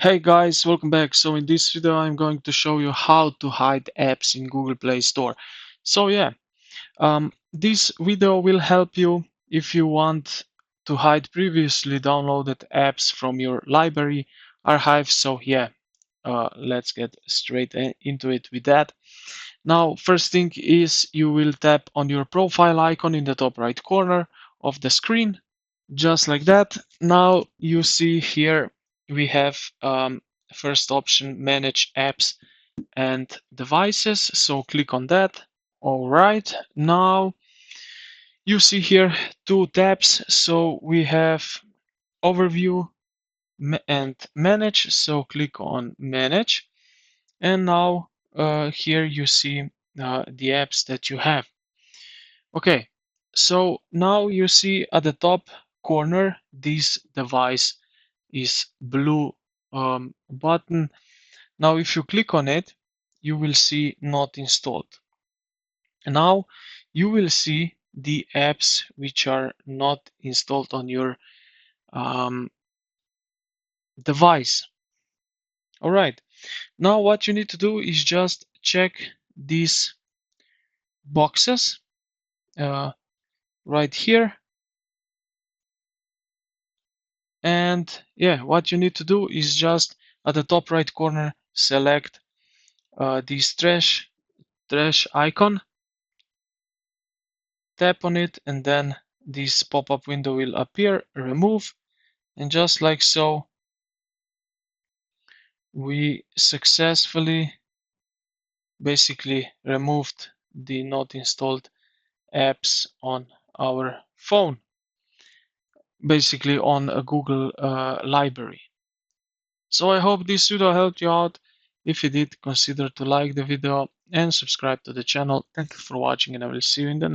Hey guys, welcome back. So in this video I'm going to show you how to hide apps in Google Play Store. So this video will help you if you want to hide previously downloaded apps from your library archive. Let's get straight into it with that. Now, first thing is you will tap on your profile icon in the top right corner of the screen, just like that. Now you see here we have first option, manage apps and devices. So click on that. All right, now you see here two tabs. So we have overview and manage. So click on manage. And now here you see the apps that you have. Okay, so now you see at the top corner, this device is blue button. Now, if you click on it, you will see not installed. Now, you will see the apps which are not installed on your um, device. All right. Now, what you need to do is just check these boxes right here. And what you need to do is just at the top right corner, select this trash icon, tap on it, and then this pop-up window will appear, remove, and just like so, we successfully basically removed the not installed apps on our phone, basically on a Google library. So I hope this video helped you out. If you did, consider to like the video and subscribe to the channel. Thank you for watching, and I will see you in the next